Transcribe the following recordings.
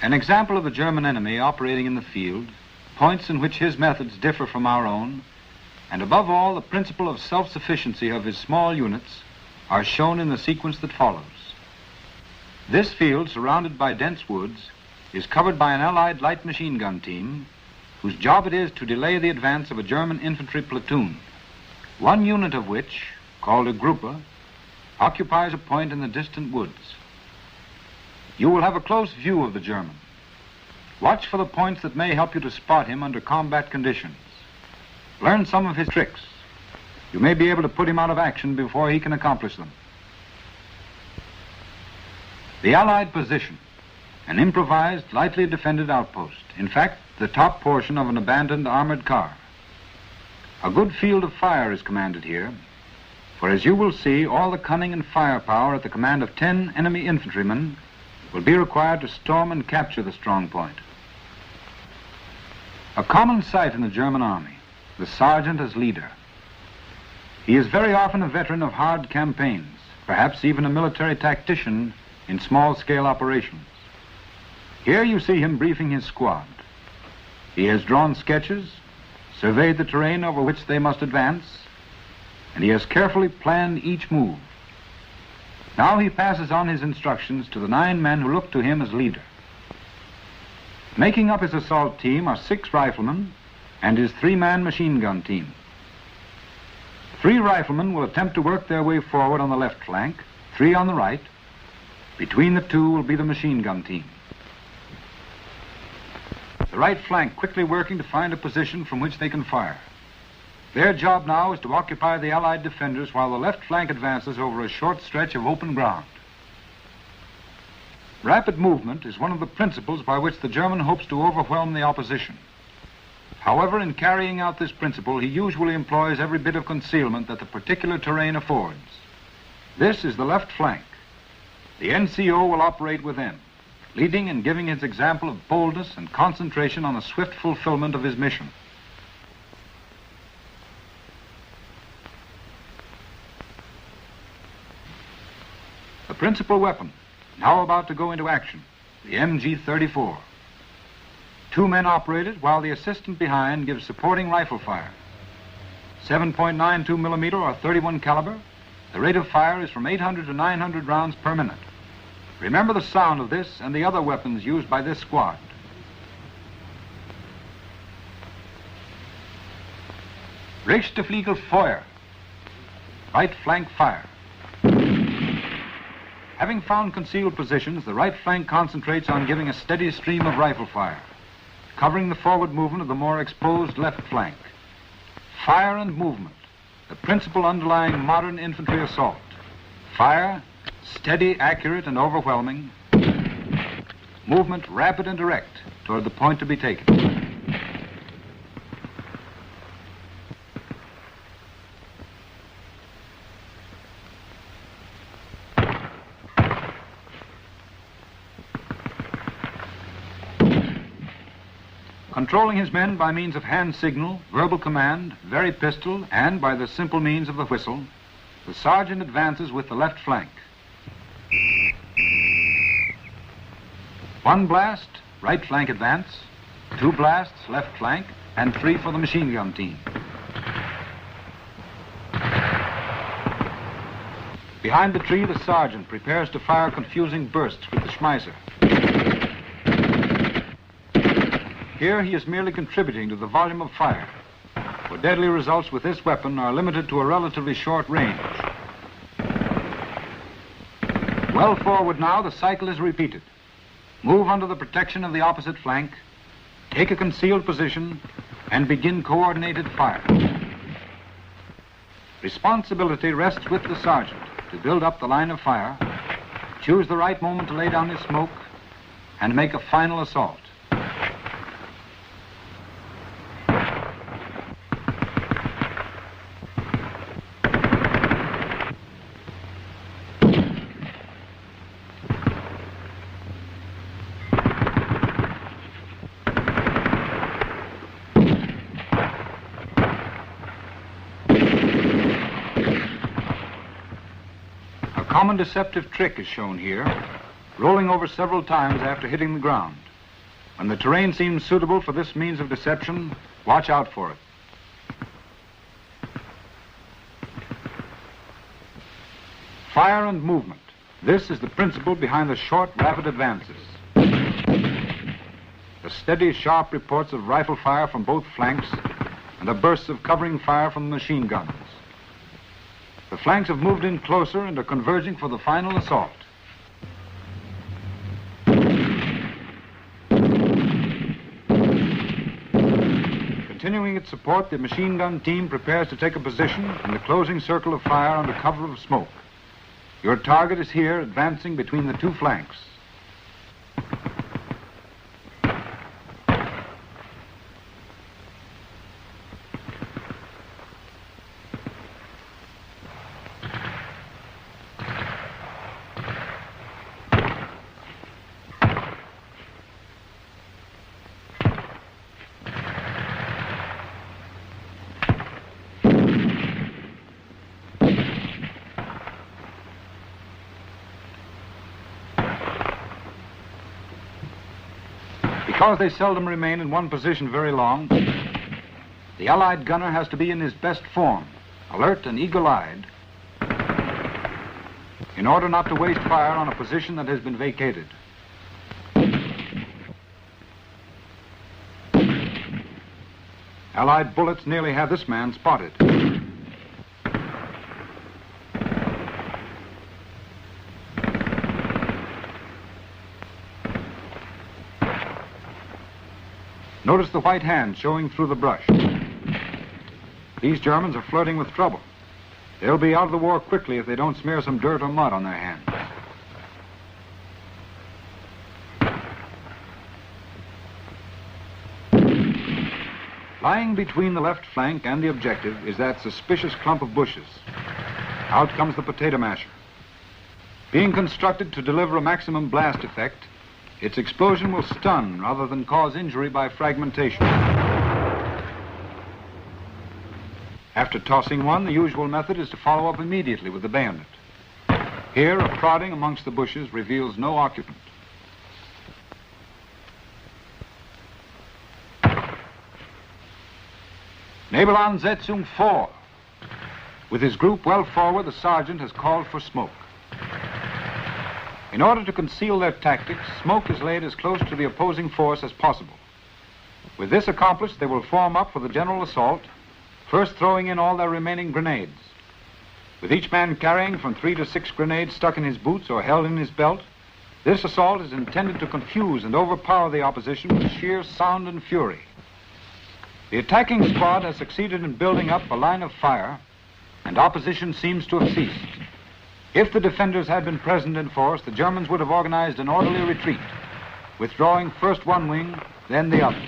An example of the German enemy operating in the field, points in which his methods differ from our own, and above all, the principle of self-sufficiency of his small units are shown in the sequence that follows. This field, surrounded by dense woods, is covered by an Allied light machine gun team whose job it is to delay the advance of a German infantry platoon, one unit of which, called a Gruppe, occupies a point in the distant woods. You will have a close view of the German. Watch for the points that may help you to spot him under combat conditions. Learn some of his tricks. You may be able to put him out of action before he can accomplish them. The Allied position, an improvised, lightly defended outpost. In fact, the top portion of an abandoned armored car. A good field of fire is commanded here, for as you will see, all the cunning and firepower at the command of 10 enemy infantrymen will be required to storm and capture the strong point. A common sight in the German army, the sergeant as leader. He is very often a veteran of hard campaigns, perhaps even a military tactician in small-scale operations. Here you see him briefing his squad. He has drawn sketches, surveyed the terrain over which they must advance, and he has carefully planned each move. Now he passes on his instructions to the 9 men who look to him as leader. Making up his assault team are 6 riflemen and his 3-man machine gun team. 3 riflemen will attempt to work their way forward on the left flank, 3 on the right. Between the 2 will be the machine gun team. The right flank quickly working to find a position from which they can fire. Their job now is to occupy the Allied defenders while the left flank advances over a short stretch of open ground. Rapid movement is one of the principles by which the German hopes to overwhelm the opposition. However, in carrying out this principle, he usually employs every bit of concealment that the particular terrain affords. This is the left flank. The NCO will operate within, leading and giving his example of boldness and concentration on the swift fulfillment of his mission. The principal weapon, now about to go into action, the MG-34. 2 men operate it while the assistant behind gives supporting rifle fire. 7.92 millimeter or 31 caliber, the rate of fire is from 800 to 900 rounds per minute. Remember the sound of this and the other weapons used by this squad. Rechte Fliegel Feuer, right flank fire. Having found concealed positions, the right flank concentrates on giving a steady stream of rifle fire, covering the forward movement of the more exposed left flank. Fire and movement, the principle underlying modern infantry assault. Fire, steady, accurate, and overwhelming. Movement rapid and direct toward the point to be taken. Controlling his men by means of hand signal, verbal command, very pistol, and by the simple means of the whistle, the sergeant advances with the left flank. 1 blast, right flank advance, 2 blasts, left flank, and 3 for the machine gun team. Behind the tree, the sergeant prepares to fire confusing bursts with the Schmeisser. Here he is merely contributing to the volume of fire, for deadly results with this weapon are limited to a relatively short range. Well forward now, the cycle is repeated. Move under the protection of the opposite flank, take a concealed position, and begin coordinated fire. Responsibility rests with the sergeant to build up the line of fire, choose the right moment to lay down his smoke, and make a final assault. A common deceptive trick is shown here, rolling over several times after hitting the ground. When the terrain seems suitable for this means of deception, watch out for it. Fire and movement. This is the principle behind the short, rapid advances. The steady, sharp reports of rifle fire from both flanks and the bursts of covering fire from the machine guns. The flanks have moved in closer and are converging for the final assault. Continuing its support, the machine gun team prepares to take a position in the closing circle of fire under cover of smoke. Your target is here, advancing between the two flanks. Because they seldom remain in one position very long, the Allied gunner has to be in his best form, alert and eagle-eyed, in order not to waste fire on a position that has been vacated. Allied bullets nearly have this man spotted. Notice the white hand showing through the brush. These Germans are flirting with trouble. They'll be out of the war quickly if they don't smear some dirt or mud on their hands. Lying between the left flank and the objective is that suspicious clump of bushes. Out comes the potato masher. Being constructed to deliver a maximum blast effect, its explosion will stun rather than cause injury by fragmentation. After tossing one, the usual method is to follow up immediately with the bayonet. Here, a prodding amongst the bushes reveals no occupant. Nebelansetzung 4. With his group well forward, the sergeant has called for smoke. In order to conceal their tactics, smoke is laid as close to the opposing force as possible. With this accomplished, they will form up for the general assault, first throwing in all their remaining grenades. With each man carrying from 3 to 6 grenades stuck in his boots or held in his belt, this assault is intended to confuse and overpower the opposition with sheer sound and fury. The attacking squad has succeeded in building up a line of fire, and opposition seems to have ceased. If the defenders had been present in force, the Germans would have organized an orderly retreat, withdrawing first one wing, then the other.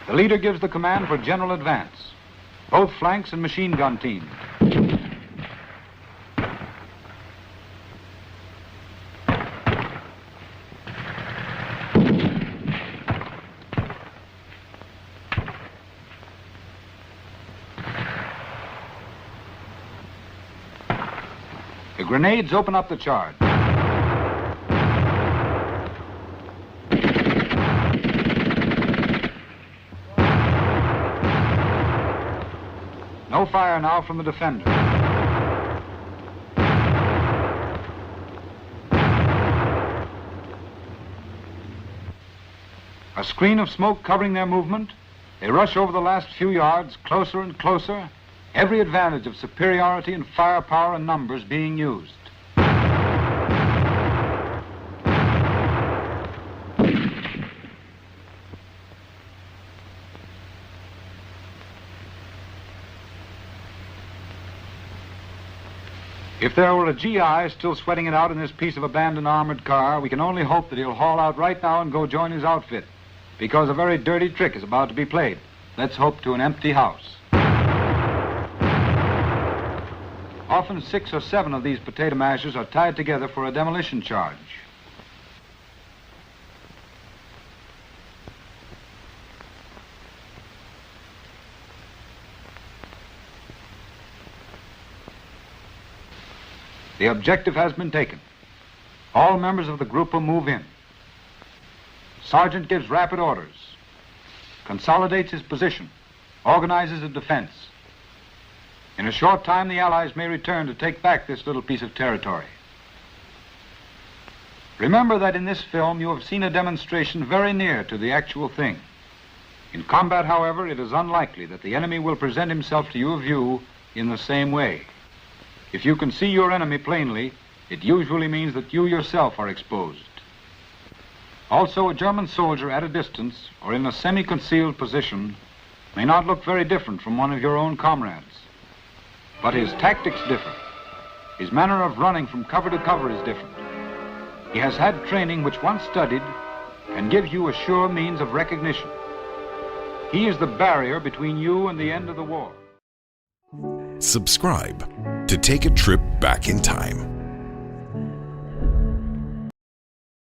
The leader gives the command for general advance, both flanks and machine gun teams. The grenades open up the charge. No fire now from the defender. A screen of smoke covering their movement, they rush over the last few yards, closer and closer, every advantage of superiority in firepower and numbers being used. If there were a GI still sweating it out in this piece of abandoned armored car, we can only hope that he'll haul out right now and go join his outfit, because a very dirty trick is about to be played. Let's hope to an empty house. Often 6 or 7 of these potato mashers are tied together for a demolition charge. The objective has been taken. All members of the group will move in. sergeant gives rapid orders, consolidates his position, organizes a defense. In a short time, the Allies may return to take back this little piece of territory. Remember that in this film you have seen a demonstration very near to the actual thing. In combat, however, it is unlikely that the enemy will present himself to your view in the same way. If you can see your enemy plainly, it usually means that you yourself are exposed. Also, a German soldier at a distance or in a semi-concealed position may not look very different from one of your own comrades. But his tactics differ. His manner of running from cover to cover is different. He has had training which, once studied, can give you a sure means of recognition. He is the barrier between you and the end of the war. Subscribe to take a trip back in time.